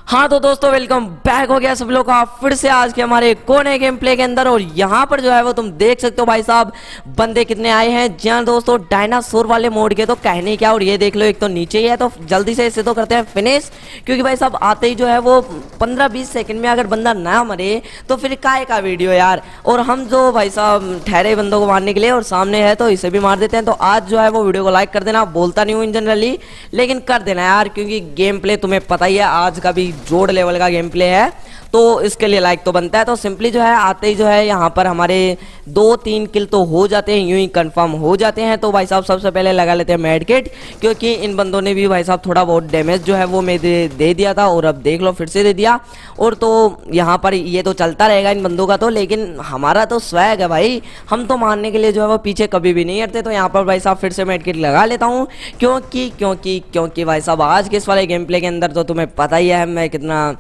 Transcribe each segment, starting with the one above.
हाँ तो दोस्तों वेलकम बैक हो गया सब लोग का फिर से आज के हमारे कोने गेम प्ले के अंदर। और यहाँ पर जो है वो तुम देख सकते हो भाई साहब बंदे कितने आए हैं। जी हाँ दोस्तों, डायनासोर वाले मोड के तो कहने क्या। और ये देख लो एक तो नीचे ही है, तो जल्दी से इसे तो करते हैं फिनिश, क्योंकि भाई साहब आते ही जो है वो 15-20 सेकंड में अगर बंदा ना मरे तो फिर काय का वीडियो यार। और हम जो भाई साहब ठहरे बंदों को मारने के लिए और सामने है तो इसे भी मार देते हैं। तो आज जो है वो वीडियो को लाइक कर देना, बोलता नहीं हूँ इन जनरली लेकिन कर देना यार, क्योंकि गेम प्ले तुम्हें पता ही है आज का भी जोड़ लेवल का गेम प्ले है तो इसके लिए लाइक तो बनता है। तो सिंपली जो है आते ही जो है यहाँ पर हमारे 2-3 किल तो हो जाते हैं, यूं ही कंफर्म हो जाते हैं। तो भाई साहब सबसे पहले लगा लेते हैं मेड किट, क्योंकि इन बंदों ने भी भाई साहब थोड़ा बहुत डैमेज जो है वो मैं दे दिया था और अब देख लो फिर से दे दिया। और तो यहाँ पर ये तो चलता रहेगा इन बंदों का तो, लेकिन हमारा तो स्वैग है भाई, हम तो मारने के लिए जो है वो पीछे कभी भी नहीं हटते। तो यहाँ पर भाई साहब फिर से मेड किट लगा लेता हूँ, क्योंकि भाई साहब आज के इस वाले गेम प्ले के अंदर तो तुम्हें पता ही है मैं कितना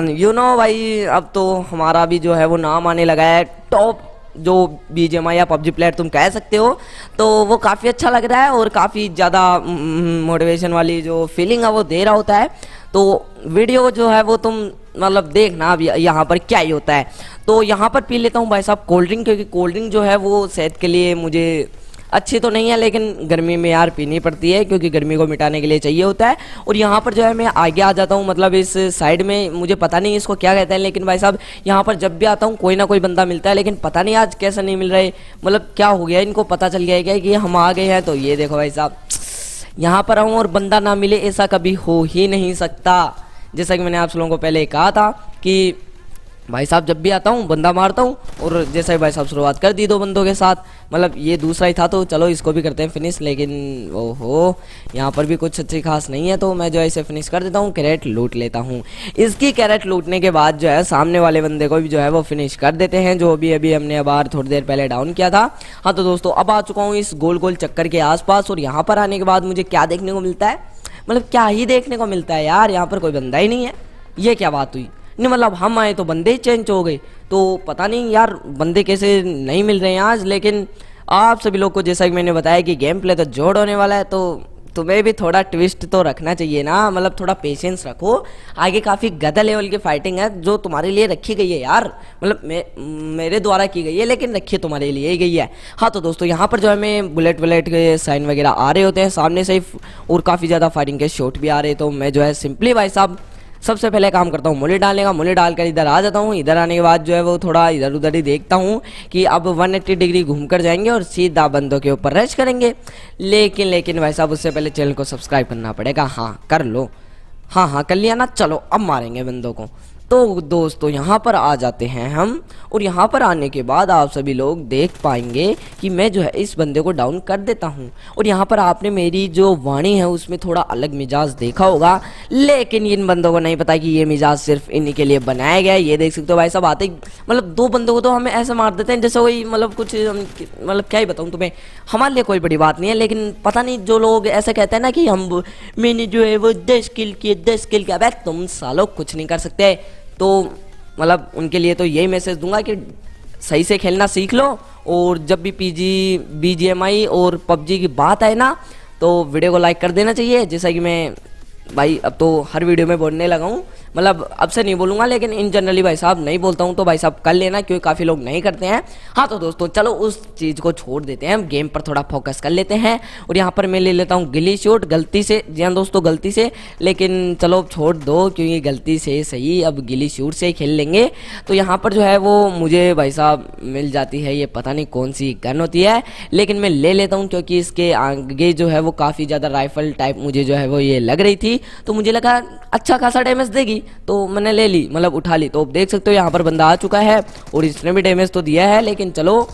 यू नो भाई, अब तो हमारा भी जो है वो नाम आने लगा है टॉप जो बीजीएमआई या पबजी प्लेयर तुम कह सकते हो। तो वो काफ़ी अच्छा लग रहा है और काफ़ी ज़्यादा मोटिवेशन वाली जो फीलिंग है वो दे रहा होता है। तो वीडियो जो है वो तुम मतलब देखना अब यहाँ पर क्या ही होता है। तो यहाँ पर पी लेता हूँ भाई साहब कोल्ड ड्रिंक, क्योंकि कोल्ड ड्रिंक जो है वो सेहत के लिए मुझे अच्छी तो नहीं है, लेकिन गर्मी में यार पीनी पड़ती है क्योंकि गर्मी को मिटाने के लिए चाहिए होता है। और यहाँ पर जो है मैं आगे आ जाता हूँ, मतलब इस साइड में मुझे पता नहीं इसको क्या कहते हैं, लेकिन भाई साहब यहाँ पर जब भी आता हूँ कोई ना कोई बंदा मिलता है, लेकिन पता नहीं आज कैसे नहीं मिल रहे, मतलब क्या हो गया इनको, पता चल गया है क्या कि हम आ गए हैं। तो ये देखो भाई साहब यहाँ पर आऊँ और बंदा ना मिले, ऐसा कभी हो ही नहीं सकता। जैसा कि मैंने आप लोगों को पहले कहा था कि भाई साहब जब भी आता हूँ बंदा मारता हूँ, और जैसा ही भाई साहब शुरुआत कर दी 2 बंदों के साथ, मतलब ये दूसरा ही था तो चलो इसको भी करते हैं फिनिश। लेकिन ओहो यहाँ पर भी कुछ अच्छी खास नहीं है, तो मैं जो है इसे फिनिश कर देता हूँ, कैरेट लूट लेता हूँ। इसकी कैरेट लूटने के बाद जो है सामने वाले बंदे को भी जो है वो फिनिश कर देते हैं, जो अभी हमने बार थोड़ी देर पहले डाउन किया था। हाँ तो दोस्तों अब आ चुका हूँ इस गोल गोल चक्कर के आसपास, और यहाँ पर आने के बाद मुझे क्या देखने को मिलता है, मतलब क्या ही देखने को मिलता है यार, यहाँ पर कोई बंदा ही नहीं है। ये क्या बात हुई, नहीं मतलब हम आए तो बंदे ही चेंज हो गए, तो पता नहीं यार बंदे कैसे नहीं मिल रहे हैं आज। लेकिन आप सभी लोग को जैसा कि मैंने बताया कि गेम प्ले तो जोड़ होने वाला है, तो तुम्हें भी थोड़ा ट्विस्ट तो रखना चाहिए ना, मतलब थोड़ा पेशेंस रखो। आगे काफ़ी गधा लेवल की फाइटिंग है जो तुम्हारे लिए रखी गई है यार, मतलब मेरे द्वारा की गई है लेकिन रखी तुम्हारे लिए ही गई है। हाँ तो दोस्तों यहाँ पर जो है मैं बुलेट के साइन वगैरह आ रहे होते हैं सामने से ही, और काफ़ी ज़्यादा फायरिंग के शॉट भी आ रहे हैं। तो मैं जो है सिंपली भाई साहब सबसे पहले काम करता हूँ मूली डालने का, मूली डालकर इधर आ जाता हूँ। इधर आने के बाद जो है वो थोड़ा इधर उधर ही देखता हूँ कि अब 180 डिग्री घूमकर जाएंगे और सीधा बंदों के ऊपर रश करेंगे। लेकिन भाई साहब उससे पहले चैनल को सब्सक्राइब करना पड़ेगा। हाँ कर लो, हाँ कर लिया ना, चलो अब मारेंगे बंदों को। तो दोस्तों यहाँ पर आ जाते हैं हम, और यहाँ पर आने के बाद आप सभी लोग देख पाएंगे कि मैं जो है इस बंदे को डाउन कर देता हूँ। और यहाँ पर आपने मेरी जो वाणी है उसमें थोड़ा अलग मिजाज देखा होगा, लेकिन इन बंदों को नहीं पता कि ये मिजाज सिर्फ इन्हीं के लिए बनाया गया है। ये देख सकते हो भाई साहब आते मतलब 2 बंदों को तो हमें ऐसे मार देते हैं जैसे कोई मतलब कुछ, मतलब क्या ही बताऊँ तुम्हें, हमारे लिए कोई बड़ी बात नहीं है। लेकिन पता नहीं जो लोग ऐसे कहते हैं ना कि मैंने जो है वो 10 किल किए 10 किल किया, तुम सालों कुछ नहीं कर सकते। तो मतलब उनके लिए तो यही मैसेज दूंगा कि सही से खेलना सीख लो, और जब भी बीजीएमआई और पबजी की बात आए ना तो वीडियो को लाइक कर देना चाहिए। जैसा कि मैं भाई अब तो हर वीडियो में बोलने लगा हूँ, मतलब अब से नहीं बोलूँगा लेकिन इन जनरली भाई साहब नहीं बोलता हूँ, तो भाई साहब कर लेना क्योंकि काफ़ी लोग नहीं करते हैं। हाँ तो दोस्तों चलो उस चीज़ को छोड़ देते हैं, हम गेम पर थोड़ा फोकस कर लेते हैं। और यहाँ पर मैं ले लेता हूँ गिली शॉट गलती से, जी हाँ दोस्तों गलती से, लेकिन चलो छोड़ दो क्योंकि गलती से सही, अब गिली शॉट से ही खेल लेंगे। तो यहाँ पर जो है वो मुझे भाई साहब मिल जाती है, ये पता नहीं कौन सी गन होती है, लेकिन मैं ले लेता हूँ क्योंकि इसके आगे जो है वो काफ़ी ज़्यादा राइफल टाइप मुझे जो है वो ये लग रही थी, तो मुझे लगा अच्छा खासा डैमेज देगी तो मैंने ले ली, मतलब उठा ली। तो आप देख सकते हो यहाँ पर बंदा आ चुका है और इसने भी डैमेज तो दिया है, लेकिन चलो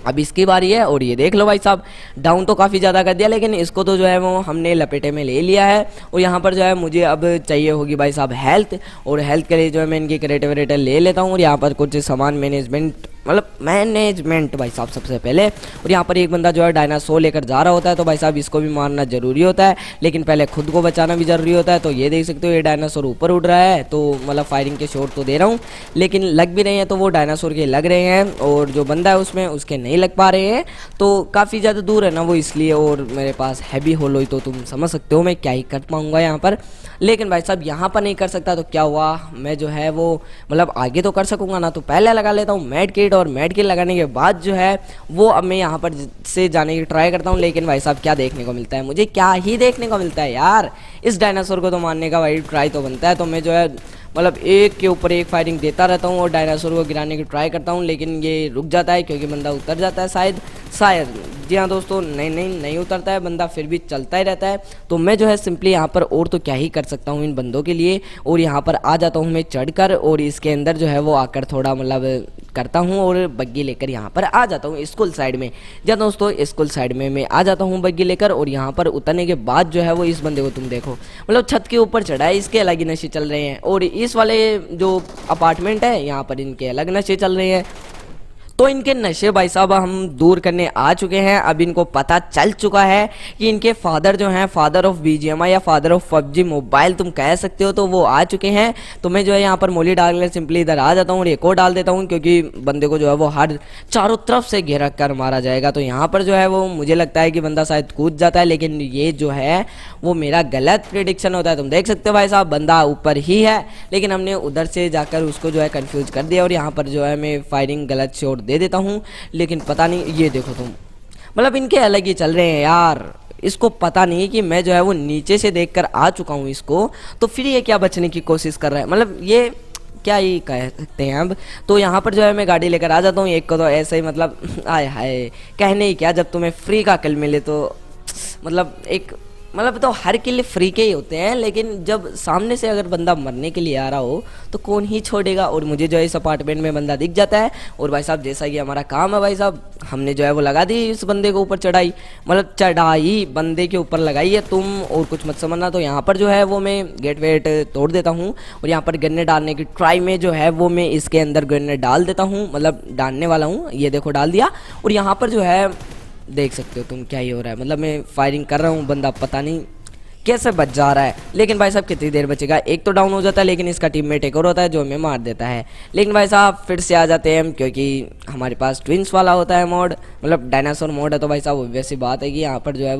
अब इसकी बारी है। और ये देख लो भाई साहब डाउन तो काफ़ी ज़्यादा कर दिया, लेकिन इसको तो जो है वो हमने लपेटे में ले लिया है। और यहाँ पर जो है मुझे अब चाहिए होगी भाई साहब हेल्थ, और हेल्थ के लिए जो है मैं इनकी क्रेडिट वेरेटर ले लेता हूँ। और यहाँ पर कुछ सामान मैनेजमेंट मतलब मैनेजमेंट भाई साहब सबसे पहले। और यहाँ पर एक बंदा जो है डायनासोर लेकर जा रहा होता है, तो भाई साहब इसको भी मारना जरूरी होता है, लेकिन पहले खुद को बचाना भी जरूरी होता है। तो ये देख सकते हो ये डायनासोर ऊपर उड़ रहा है, तो मतलब फायरिंग के शॉट तो दे रहा हूँ लेकिन लग भी रहे हैं, तो वो डायनासोर के लग रहे हैं और जो बंदा है उसमें उसके नहीं लग पा रहे हैं, तो काफ़ी ज़्यादा दूर है ना वो इसलिए। और मेरे पास हैवी होलोई, तो तुम समझ सकते हो मैं क्या ही कर पाऊँगा यहाँ पर। लेकिन भाई साहब यहाँ पर नहीं कर सकता, तो क्या हुआ, मैं जो है वो मतलब आगे तो कर सकूँगा ना, तो पहले लगा लेता हूँ मेड किट, और मेड किट लगाने के बाद जो है वो अब मैं यहाँ पर से जाने की ट्राई करता हूँ। लेकिन भाई साहब क्या देखने को मिलता है, मुझे क्या ही देखने को मिलता है यार, इस डायनासोर को तो मारने का भाई ट्राई तो बनता है। तो मैं जो है मतलब एक के ऊपर एक फायरिंग देता रहता हूँ और डायनासोर को गिराने की ट्राई करता हूँ, लेकिन ये रुक जाता है क्योंकि बंदा उतर जाता है शायद। जी हाँ दोस्तों, नहीं उतरता है बंदा, फिर भी चलता ही रहता है। तो मैं जो है सिंपली यहाँ पर और तो क्या ही कर सकता हूँ इन बंदों के लिए, और यहाँ पर आ जाता हूँ मैं चढ़कर, और इसके अंदर जो है वो आकर थोड़ा मतलब करता हूँ और बग्गी लेकर यहाँ पर आ जाता हूँ स्कूल साइड में। जी दोस्तों, स्कूल साइड में मैं आ जाता हूँ बग्गी लेकर, और यहाँ पर उतरने के बाद जो है वो इस बंदे को तुम देखो मतलब छत के ऊपर चढ़ा है, इसके अलग ही नशे चल रहे हैं, और इस वाले जो अपार्टमेंट है यहाँ पर इनके अलग नशे चल रहे हैं। तो इनके नशे भाई साहब हम दूर करने आ चुके हैं। अब इनको पता चल चुका है कि इनके फादर जो हैं, फादर ऑफ BGMI या फादर ऑफ PUBG मोबाइल तुम कह सकते हो, तो वो आ चुके हैं। तो मैं जो है यहाँ पर मोली डालकर सिंपली इधर आ जाता हूँ और एक और डाल देता हूँ, क्योंकि बंदे को जो है वो हर चारों तरफ से घेरा कर मारा जाएगा। तो यहाँ पर जो है वो मुझे लगता है कि बंदा शायद कूद जाता है, लेकिन ये जो है वो मेरा गलत प्रिडिक्शन होता है। तुम देख सकते हो भाई साहब बंदा ऊपर ही है, लेकिन हमने उधर से जाकर उसको जो है कंफ्यूज कर दिया, और यहाँ पर जो है मैं फायरिंग गलत शॉट दे देता हूँ, लेकिन पता नहीं, ये देखो तुम मतलब इनके अलग ही चल रहे हैं यार। इसको पता नहीं है कि मैं जो है वो नीचे से देखकर आ चुका हूँ इसको, तो फिर ये क्या बचने की कोशिश कर रहा है, मतलब ये क्या ही कह सकते हैं अब। तो यहाँ पर जो है मैं गाड़ी लेकर आ जाता हूँ, एक को तो ऐसे ही मतलब आय हाय कहने ही क्या, जब तुम्हें फ्री का किल मिले तो मतलब एक मतलब तो हर किल फ्री के ही होते हैं, लेकिन जब सामने से अगर बंदा मरने के लिए आ रहा हो तो कौन ही छोड़ेगा। और मुझे जो है इस अपार्टमेंट में बंदा दिख जाता है, और भाई साहब जैसा कि हमारा काम है भाई साहब, हमने जो है वो लगा दी इस बंदे को ऊपर चढ़ाई, मतलब चढ़ाई बंदे के ऊपर लगाई है तुम, और कुछ मत समझना। तो यहाँ पर जो है वो मैं गेट वेट तोड़ देता हूँ, और यहाँ पर गन्ने डालने की ट्राई में जो है वो मैं इसके अंदर गन्ने डाल देता हूँ, मतलब डालने वाला हूँ, ये देखो डाल दिया। और यहाँ पर जो है देख सकते हो तुम क्या ही हो रहा है, मतलब मैं फायरिंग कर रहा हूँ, बंदा पता नहीं कैसे बच जा रहा है। लेकिन भाई साहब कितनी देर बचेगा, एक तो डाउन हो जाता है, लेकिन इसका टीममेट एक और होता है जो हमें मार देता है। लेकिन भाई साहब फिर से आ जाते हैं हम, क्योंकि हमारे पास ट्विंस वाला होता है मोड, मतलब डायनासोर मोड है, तो भाई साहब वैसी बात है कि यहाँ पर जो है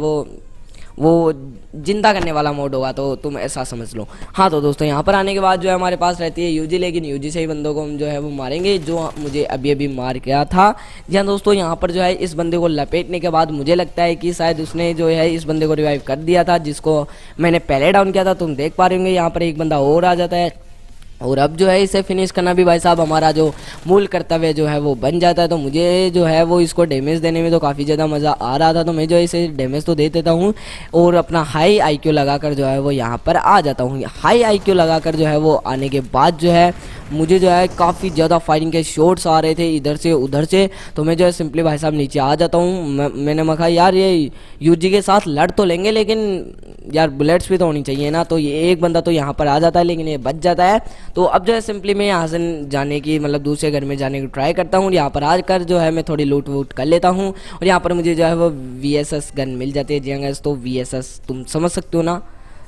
वो जिंदा करने वाला मोड होगा, तो तुम ऐसा समझ लो। हाँ तो दोस्तों यहाँ पर आने के बाद जो है हमारे पास रहती है यूजी, लेकिन यूजी से ही बंदों को हम जो है वो मारेंगे जो मुझे अभी अभी मार गया था। जी हाँ दोस्तों, यहाँ पर जो है इस बंदे को लपेटने के बाद मुझे लगता है कि शायद उसने जो है इस बंदे को रिवाइव कर दिया था, जिसको मैंने पहले डाउन किया था। तुम देख पा रहे होंगे यहाँ पर एक बंदा और आ जाता है, और अब जो है इसे फिनिश करना भी भाई साहब हमारा जो मूल कर्तव्य जो है वो बन जाता है। तो मुझे जो है वो इसको डैमेज देने में तो काफ़ी ज़्यादा मज़ा आ रहा था, तो मैं जो है इसे डैमेज तो दे देता हूँ, और अपना हाई IQ लगाकर जो है वो यहाँ पर आ जाता हूँ। हाई IQ लगाकर जो है वो आने के बाद जो है मुझे जो है काफ़ी ज़्यादा फायरिंग के शॉट्स आ रहे थे इधर से उधर से, तो मैं जो है सिंपली भाई साहब नीचे आ जाता हूँ। मैंने मखा यार ये यूजी के साथ लड़ तो लेंगे, लेकिन यार बुलेट्स भी तो होनी चाहिए ना। तो ये एक बंदा तो यहाँ पर आ जाता है, लेकिन ये बच जाता है। तो अब जो है सिंपली मैं यहाँ से जाने की मतलब दूसरे घर में जाने की ट्राई करता हूँ। यहाँ पर आकर जो है मैं थोड़ी लूट वूट कर लेता हूँ, और यहाँ पर मुझे जो है वो VSS गन मिल जाती है। जी तो VSS तुम समझ सकते हो ना,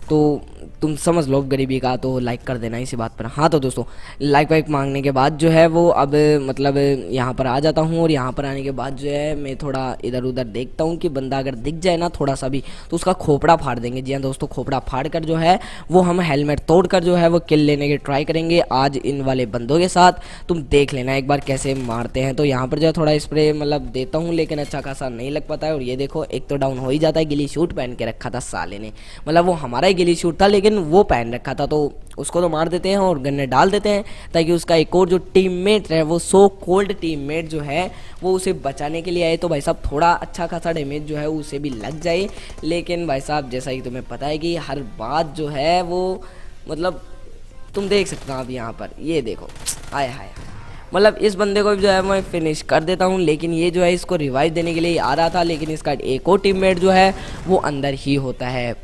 तो तुम समझ लो गरीबी का, तो लाइक कर देना इसी बात पर। हाँ तो दोस्तों लाइक वाइक मांगने के बाद जो है वो अब मतलब यहाँ पर आ जाता हूँ, और यहाँ पर आने के बाद जो है मैं थोड़ा इधर उधर देखता हूँ कि बंदा अगर दिख जाए ना थोड़ा सा भी, तो उसका खोपड़ा फाड़ देंगे। जी हाँ दोस्तों, खोपड़ा फाड़ कर जो है वो हम हेलमेट तोड़ कर जो है वो किल लेने की ट्राई करेंगे आज इन वाले बंदों के साथ। तुम देख लेना एक बार कैसे मारते हैं। तो यहाँ पर जो है थोड़ा स्प्रे मतलब देता हूँ, लेकिन अच्छा खासा नहीं लग पाता है। और ये देखो एक तो डाउन हो ही जाता है, गिली शूट पहन के रखा था साले ने, मतलब वो हमारा ही गिली शूट था लेकिन वो पहन रखा था, तो उसको तो मार देते हैं और गन्ने डाल देते हैं, ताकि उसका एक और जो टीममेट है वो सो कोल्ड टीममेट जो है वो उसे बचाने के लिए आए, तो भाई साहब थोड़ा अच्छा खासा डैमेज जो है उसे भी लग जाए। लेकिन भाई साहब जैसा कि तुम्हें पता है कि हर बात जो है वो मतलब तुम देख सकते हो आप यहाँ पर, ये देखो आय हाय, मतलब इस बंदे को जो है मैं फिनिश कर देता हूँ। लेकिन ये जो है इसको रिवाइव देने के लिए आ रहा था, लेकिन इसका एक और टीममेट जो है वो अंदर ही होता है।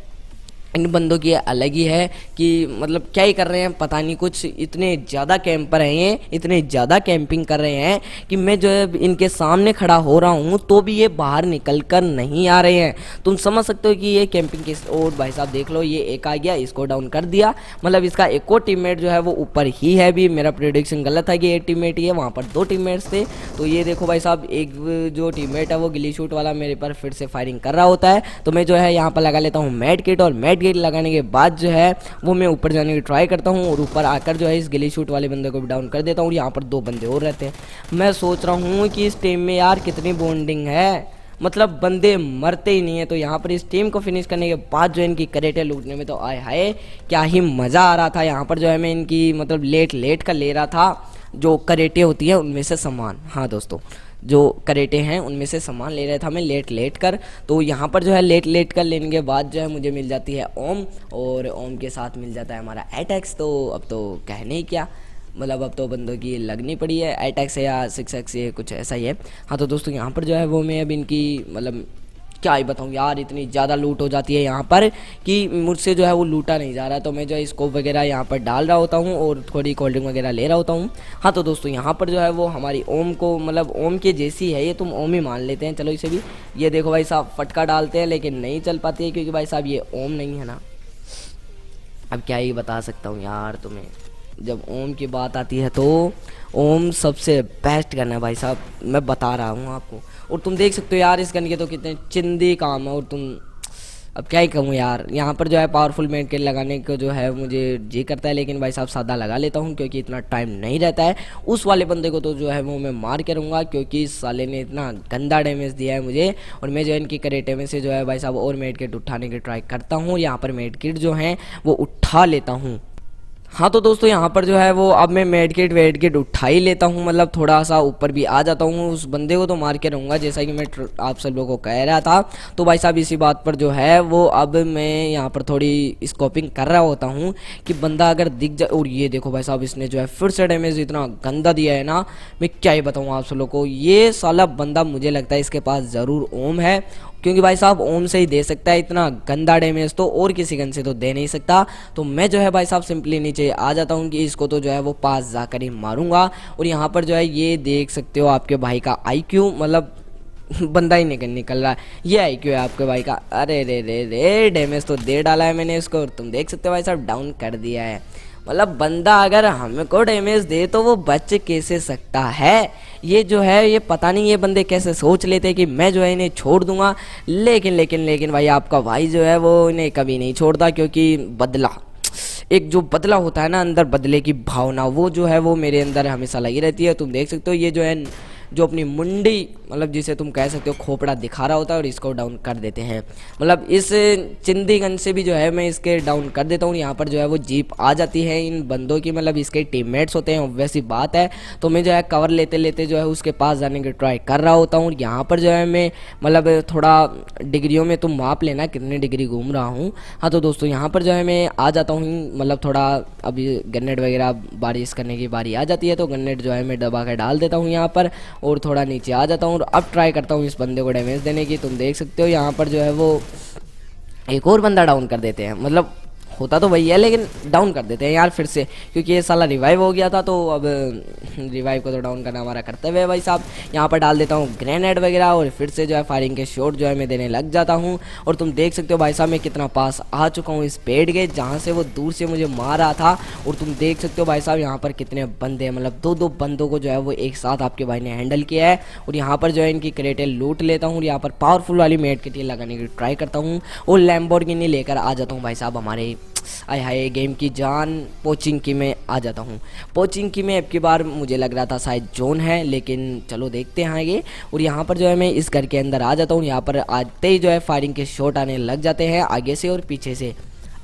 इन बंदों की अलग ही है कि मतलब क्या ही कर रहे हैं पता नहीं, कुछ इतने ज़्यादा कैंपर हैं ये, इतने ज़्यादा कैंपिंग कर रहे हैं कि मैं जो है इनके सामने खड़ा हो रहा हूँ तो भी ये बाहर निकल कर नहीं आ रहे हैं। तुम समझ सकते हो कि ये कैंपिंग किस। और भाई साहब देख लो, ये एक आ गया, इसको डाउन कर दिया। मतलब इसका एक और टीममेट जो है वो ऊपर ही है। भी मेरा प्रेडिक्शन गलत था कि एक टीममेट ही है, वहाँ पर 2 टीममेट्स थे। तो ये देखो भाई साहब, एक जो टीममेट है वो गिली शूट वाला मेरे पर फिर से फायरिंग कर रहा होता है। तो मैं जो है यहाँ पर लगा लेता हूँ मेड किट, और मेड किट लगाने के बाद जो है वो मैं ऊपर जाने की ट्राई करता हूँ और ऊपर आकर जो है इस गिली शूट वाले बंदे को भी डाउन कर देता हूँ। यहाँ पर 2 बंदे और रहते हैं। मैं सोच रहा हूँ कि इस टीम में यार कितनी बॉन्डिंग है, मतलब बंदे मरते ही नहीं है। तो यहाँ पर इस टीम को फिनिश करने के बाद जो है इनकी करेटे लूटने में तो आए हाय क्या ही मज़ा आ रहा था। यहाँ पर जो है मैं इनकी मतलब लेट कर ले रहा था जो करेटे होती है उनमें से सामान। हाँ दोस्तों, जो करेटे हैं उनमें से सामान ले रहा था मैं लेट कर। तो यहाँ पर जो है लेट कर लेने के बाद जो है मुझे मिल जाती है ओम, और ओम के साथ मिल जाता है हमारा एटैक्स। तो अब तो कहने ही क्या, मतलब अब तो बंदों की लगनी पड़ी है, एटैक्स है या 6x ये कुछ ऐसा ही है। हाँ तो दोस्तों यहाँ पर जो है वो मैं अब इनकी मतलब क्या ही बताऊँ यार, इतनी ज़्यादा लूट हो जाती है यहाँ पर कि मुझसे जो है वो लूटा नहीं जा रहा। तो मैं जो है स्कोप वगैरह यहाँ पर डाल रहा होता हूँ और थोड़ी कोल्ड ड्रिंक वगैरह ले रहा होता हूँ। हाँ तो दोस्तों यहाँ पर जो है वो हमारी ओम को, मतलब ओम के जैसी है ये, तुम ओम ही मान लेते हैं चलो इसे भी। ये देखो भाई साहब फटका डालते हैं लेकिन नहीं चल पाती है क्योंकि भाई साहब ये ओम नहीं है ना। अब क्या ही बता सकता हूँ यार तुम्हें, जब ओम की बात आती है तो ओम सबसे बेस्ट गन है भाई साहब, मैं बता रहा हूँ आपको। और तुम देख सकते हो यार इस गन के तो कितने चिंदी काम है। और तुम अब क्या ही कहूँ यार, यहाँ पर जो है पावरफुल मेड किट लगाने को जो है मुझे जी करता है, लेकिन भाई साहब सादा लगा लेता हूँ क्योंकि इतना टाइम नहीं रहता है। उस वाले बंदे को तो जो है वो मैं मार के रहूँगा क्योंकि इस साले ने इतना गंदा डैमेज दिया है मुझे। और मैं जो है इनकी करेटे में से जो है भाई साहब और मेड किट उठाने की ट्राई करता हूँ। यहाँ पर मेड किट जो है वो उठा लेता हूँ। हाँ तो दोस्तों यहाँ पर जो है वो अब मैं मेड किट उठा ही लेता हूँ, मतलब थोड़ा सा ऊपर भी आ जाता हूँ। उस बंदे को तो मार के रहूँगा जैसा कि मैं आप सब लोगों को कह रहा था। तो भाई साहब इसी बात पर जो है वो अब मैं यहाँ पर थोड़ी स्कोपिंग कर रहा होता हूँ कि बंदा अगर दिख जाए। और ये देखो भाई साहब इसने जो है फिर से डैमेज इतना गंदा दिया है ना, मैं क्या ही बताऊँ आप सब लोगों को। ये साला बंदा मुझे लगता है इसके पास ज़रूर ओम है, क्योंकि भाई साहब ओम से ही दे सकता है इतना गंदा डैमेज, तो और किसी गन से तो दे नहीं सकता। तो मैं जो है भाई साहब सिंपली नीचे आ जाता हूँ कि इसको तो जो है वो पास जाकर ही मारूंगा। और यहाँ पर जो है ये देख सकते हो आपके भाई का IQ, मतलब बंदा ही निकल रहा है, ये IQ है आपके भाई का। अरे रे डैमेज तो दे डाला है मैंने इसको, और तुम देख सकते हो भाई साहब डाउन कर दिया है। मतलब बंदा अगर हमको डैमेज दे तो वो बच कैसे सकता है। ये जो है ये पता नहीं ये बंदे कैसे सोच लेते हैं कि मैं जो है इन्हें छोड़ दूंगा, लेकिन भाई आपका भाई जो है वो इन्हें कभी नहीं छोड़ता, क्योंकि बदला, एक जो बदला होता है ना अंदर, बदले की भावना, वो जो है वो मेरे अंदर हमेशा लगी रहती है। तुम देख सकते हो ये जो है जो अपनी मुंडी, मतलब जिसे तुम कह सकते हो खोपड़ा दिखा रहा होता है, और इसको डाउन कर देते हैं। मतलब इस चिंदी गन से भी जो है मैं इसके डाउन कर देता हूँ। यहाँ पर जो है वो जीप आ जाती है इन बंदों की, मतलब इसके टीममेट्स होते हैं वैसी बात है। तो मैं जो है कवर लेते लेते जो है उसके पास जाने की ट्राई कर रहा होता हूँ। यहाँ पर जो है मैं मतलब थोड़ा डिग्रियों में तुम माप लेना कितनी डिग्री घूम रहा हूँ। हाँ तो दोस्तों यहाँ पर जो है मैं आ जाता हूँ, मतलब थोड़ा अभी गन्नेट वगैरह बारिश करने की बारी आ जाती है, तो गन्नेट जो है मैं दबा कर डाल देता हूँ यहाँ पर, और थोड़ा नीचे आ जाता हूँ और अब ट्राई करता हूँ इस बंदे को डैमेज देने की। तुम देख सकते हो यहाँ पर जो है वो एक और बंदा डाउन कर देते हैं, मतलब होता तो वही है लेकिन डाउन कर देते हैं यार फिर से, क्योंकि ये साला रिवाइव हो गया था। तो अब रिवाइव को तो डाउन करना हमारा कर्तव्य है भाई साहब। यहाँ पर डाल देता हूँ ग्रेनेड वगैरह और फिर से जो है फायरिंग के शॉट जो है मैं देने लग जाता हूँ। और तुम देख सकते हो भाई साहब मैं कितना पास आ चुका हूँ इस पेड़ के जहाँ से वो दूर से मुझे मार रहा था। और तुम देख सकते हो भाई साहब यहाँ पर कितने बंदे हैं, मतलब 2-2 बंदों को जो है वो एक साथ आपके भाई ने हैंडल किया है। और यहाँ पर जो है इनकी क्रेटें लूट लेता हूँ, यहाँ पर पावरफुल वाली मेड किट लगाने की ट्राई करता हूँ और लैम्बोर्गिनी लेकर आ जाता हूँ भाई साहब हमारे आय हाय गेम की जान पोचिंग की में आ जाता हूँ। पोचिंग की में अब की बार मुझे लग रहा था शायद जोन है, लेकिन चलो देखते हैं आगे। और यहाँ पर जो है मैं इस घर के अंदर आ जाता हूँ। यहाँ पर आते ही जो है फायरिंग के शॉट आने लग जाते हैं आगे से और पीछे से।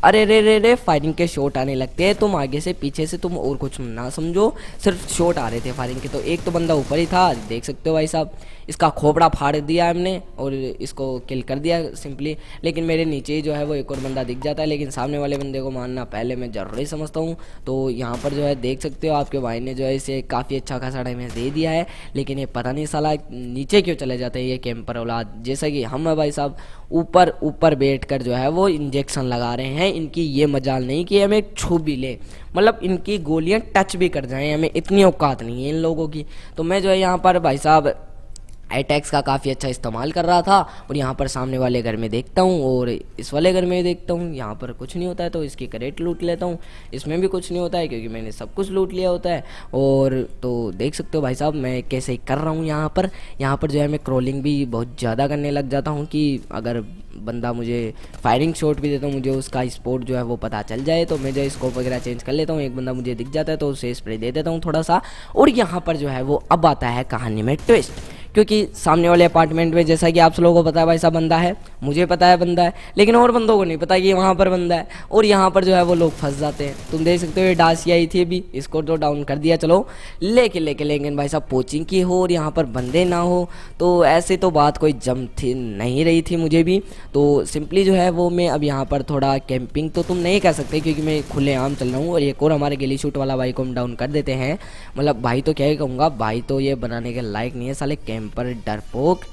अरे रे फायरिंग के शॉट आने लगते हैं, तुम आगे से पीछे से तुम और कुछ ना समझो, सिर्फ शॉट आ रहे थे फायरिंग के। तो एक तो बंदा ऊपर ही था, देख सकते हो भाई साहब, इसका खोपड़ा फाड़ दिया हमने और इसको किल कर दिया सिंपली। लेकिन मेरे नीचे ही जो है वो एक और बंदा दिख जाता है, लेकिन सामने वाले बंदे को मारना पहले मैं ज़रूरी समझता हूँ। तो यहाँ पर जो है देख सकते हो आपके भाई ने जो है इसे काफ़ी अच्छा खासा डैमेज दे दिया है, लेकिन ये पता नहीं साला नीचे क्यों चले जाते हैं ये कैंपर औलाद जैसा कि हम है भाई साहब। ऊपर ऊपर बैठ कर जो है वो इंजेक्शन लगा रहे हैं। इनकी ये मजाल नहीं कि हमें छू भी ले, मतलब इनकी गोलियां टच भी कर जाएं, हमें इतनी औकात नहीं है इन लोगों की। तो मैं जो है यहाँ पर भाई साहब एटैक्स का काफ़ी अच्छा इस्तेमाल कर रहा था। और यहाँ पर सामने वाले घर में देखता हूँ और इस वाले घर में देखता हूँ, यहाँ पर कुछ नहीं होता है तो इसकी करेट लूट लेता हूँ। इसमें भी कुछ नहीं होता है क्योंकि मैंने सब कुछ लूट लिया होता है। और तो देख सकते हो भाई साहब मैं कैसे कर रहा हूँ यहाँ पर जो है मैं क्रॉलिंग भी बहुत ज़्यादा करने लग जाता हूँ कि अगर बंदा मुझे फायरिंग शॉट भी देता हूँ, मुझे उसका स्पॉट जो है वो पता चल जाए, तो मैं जो स्कोप वगैरह चेंज कर लेता हूँ। एक बंदा मुझे दिख जाता है तो उसे स्प्रे दे देता हूँ थोड़ा सा। और यहाँ पर जो है वो अब आता है कहानी में ट्विस्ट, क्योंकि सामने वाले अपार्टमेंट में जैसा कि आप लोगों को पता है भाई साहब बंदा है, मुझे पता है बंदा है, लेकिन और बंदों को नहीं पता कि वहाँ पर बंदा है। और यहाँ पर जो है वो लोग फंस जाते हैं। तुम देख सकते हो ये डासी आई थी अभी, इसको तो डाउन कर दिया चलो, लेकिन भाई साहब कोचिंग की हो और यहाँ पर बंदे ना हो तो ऐसे तो बात कोई जम थी नहीं रही थी मुझे भी। तो सिंपली जो है वो मैं अब यहाँ पर थोड़ा कैंपिंग तो तुम नहीं कह सकते क्योंकि मैं खुलेआम चल रहा हूँ। और एक और हमारे गिली शूट वाला भाई को हम डाउन कर देते हैं, मतलब भाई तो क्या ही कहूँगा, भाई तो ये बनाने के लायक नहीं है साले, कैंपर डरपोक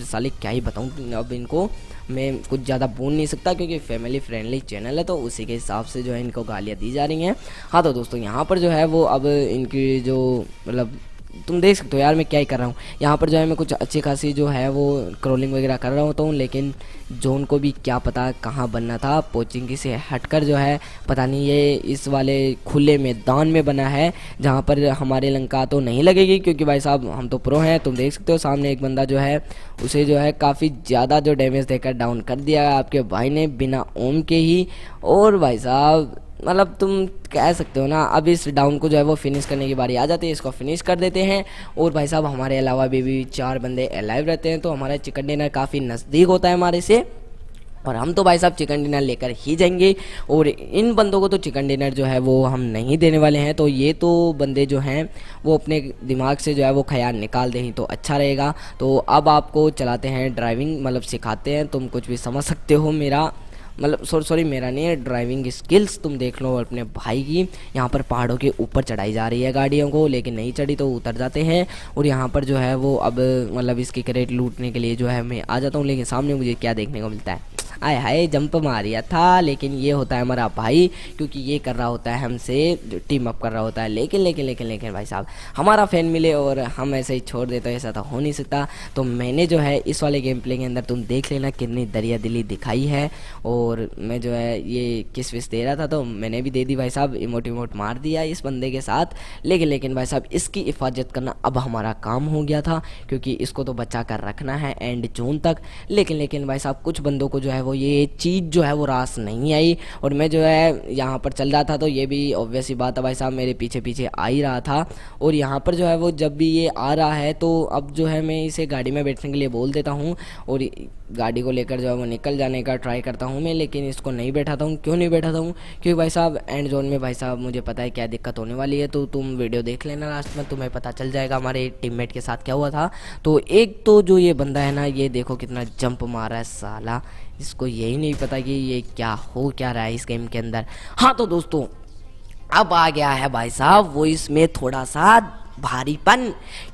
साले, क्या ही बताऊँ। अब इनको मैं कुछ ज़्यादा बोल नहीं सकता क्योंकि फैमिली फ्रेंडली चैनल है, तो उसी के हिसाब से जो है इनको गालियाँ दी जा रही हैं। हाँ तो दोस्तों यहाँ पर जो है वो अब इनकी जो मतलब तुम देख सकते हो यार मैं क्या ही कर रहा हूँ। यहाँ पर जो है मैं कुछ अच्छी खासी जो है वो क्रॉलिंग वगैरह कर रहा होता हूँ, लेकिन जोन को भी क्या पता कहाँ बनना था। पोचिंग से हटकर जो है पता नहीं ये इस वाले खुले मैदान में बना है जहाँ पर हमारे लंका तो नहीं लगेगी क्योंकि भाई साहब हम तो प्रो हैं। तुम देख सकते हो सामने एक बंदा जो है उसे जो है काफ़ी ज़्यादा जो डैमेज देकर डाउन कर दिया है आपके भाई ने बिना ओम के ही। और भाई साहब मतलब तुम कह सकते हो ना, अब इस डाउन को जो है वो फिनिश करने की बारी आ जाती है, इसको फिनिश कर देते हैं। और भाई साहब हमारे अलावा भी 4 बंदे अलाइव रहते हैं, तो हमारा चिकन डिनर काफ़ी नज़दीक होता है हमारे से, और हम तो भाई साहब चिकन डिनर लेकर ही जाएंगे। और इन बंदों को तो चिकन डिनर जो है वो हम नहीं देने वाले हैं, तो ये तो बंदे जो हैं वो अपने दिमाग से जो है वो ख्याल निकाल दें तो अच्छा रहेगा। तो अब आपको चलाते हैं ड्राइविंग, मतलब सिखाते हैं, तुम कुछ भी समझ सकते हो मेरा मतलब सॉरी मेरा नहीं है, ड्राइविंग स्किल्स तुम देख लो अपने भाई की। यहाँ पर पहाड़ों के ऊपर चढ़ाई जा रही है गाड़ियों को, लेकिन नहीं चढ़ी तो उतर जाते हैं। और यहाँ पर जो है वो अब मतलब इसकी क्रेट लूटने के लिए जो है मैं आ जाता हूँ, लेकिन सामने मुझे क्या देखने को मिलता है, आय हाय जंप मारिया था, लेकिन ये होता है हमारा भाई क्योंकि ये कर रहा होता है हमसे जो टीम अप कर रहा होता है। लेकिन भाई साहब हमारा फैन मिले और हम ऐसे ही छोड़ देते, तो ऐसा तो हो नहीं सकता। तो मैंने जो है इस वाले गेम प्ले के अंदर तुम देख लेना कितनी दरिया दिली दिखाई है। और मैं जो है ये किस विस दे रहा था तो मैंने भी दे दी भाई साहब, इमोट मार दिया इस बंदे के साथ। लेकिन भाई साहब इसकी हिफाजत करना अब हमारा काम हो गया था क्योंकि इसको तो बचा कर रखना है एंड जोन तक। लेकिन भाई साहब कुछ बंदों को जो है वो ये चीज़ जो है वो रास नहीं आई, और मैं जो है यहाँ पर चल रहा था तो ये भी ऑब्वियस ही बात है भाई साहब मेरे पीछे पीछे आ ही रहा था। और यहाँ पर जो है वो जब भी ये आ रहा है तो अब जो है मैं इसे गाड़ी में बैठने के लिए बोल देता हूँ और गाड़ी को लेकर जो है वो निकल जाने का ट्राई करता हूँ मैं, लेकिन इसको नहीं बैठाता हूँ। क्यों नहीं बैठाता हूँ? क्योंकि भाई साहब एंड जोन में भाई साहब मुझे पता है क्या दिक्कत होने वाली है, तो तुम वीडियो देख लेना लास्ट में, तुम्हें पता चल जाएगा हमारे टीममेट के साथ क्या हुआ था। तो एक तो जो ये बंदा है ना, ये देखो कितना जंप मारा है साला, इसको यही नहीं पता कि ये क्या हो क्या रहा है इस गेम के अंदर। हाँ तो दोस्तों अब आ गया है भाई साहब वो इसमें थोड़ा सा भारीपन,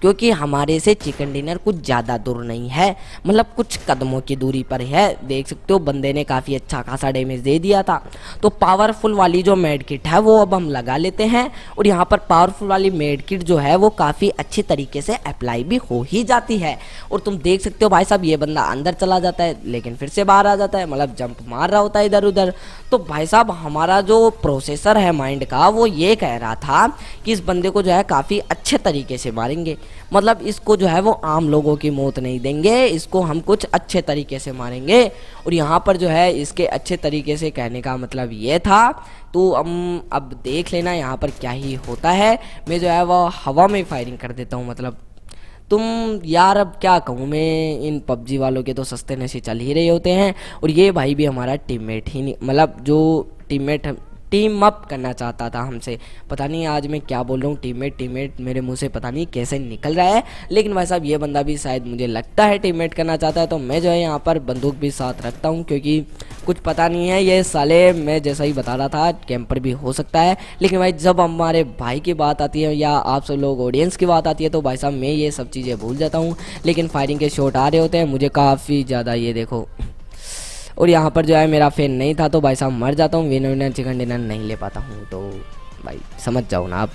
क्योंकि हमारे से चिकन डिनर कुछ ज़्यादा दूर नहीं है, मतलब कुछ कदमों की दूरी पर है। देख सकते हो बंदे ने काफ़ी अच्छा खासा डैमेज दे दिया था। तो पावरफुल वाली जो मेड किट है वो अब हम लगा लेते हैं, और यहाँ पर पावरफुल वाली मेड किट जो है वो काफ़ी अच्छी तरीके से अप्लाई भी हो ही जाती है। और तुम देख सकते हो भाई साहब ये बंदा अंदर चला जाता है लेकिन फिर से बाहर आ जाता है, मतलब जंप मार रहा होता है इधर उधर। तो भाई साहब हमारा जो प्रोसेसर है माइंड का वो ये कह रहा था कि इस बंदे को जो है काफ़ी अच्छे तरीके से मारेंगे, मतलब इसको जो है वो आम लोगों की मौत नहीं देंगे, इसको हम कुछ अच्छे तरीके से मारेंगे। और यहाँ पर जो है इसके अच्छे तरीके से कहने का मतलब ये था। तो हम अब देख लेना यहाँ पर क्या ही होता है। मैं जो है वो हवा में फायरिंग कर देता हूँ, मतलब तुम यार अब क्या कहूँ मैं, इन पबजी वालों के तो सस्ते नशे चल ही रहे होते हैं। और ये भाई भी हमारा टीममेट ही नहीं, मतलब जो टीममेट टीम अप करना चाहता था हमसे, पता नहीं आज मैं क्या बोल रहा हूँ, टीममेट मेरे मुंह से पता नहीं कैसे निकल रहा है। लेकिन भाई साहब ये बंदा भी शायद मुझे लगता है टीममेट करना चाहता है, तो मैं जो है यहाँ पर बंदूक भी साथ रखता हूँ क्योंकि कुछ पता नहीं है ये साले, मैं जैसा ही बता रहा था कैंपर भी हो सकता है। लेकिन भाई जब हमारे भाई की बात आती है या आप सब लोग ऑडियंस की बात आती है तो भाई साहब मैं ये सब चीज़ें भूल जाता हूँ। लेकिन फायरिंग के शॉट आ रहे होते हैं मुझे काफ़ी ज़्यादा, ये देखो और यहाँ पर जो है मेरा फैन नहीं था तो भाई साहब मर जाता हूँ, विनर विनर चिकन डिनर नहीं ले पाता हूँ, तो भाई समझ जाओ ना आप।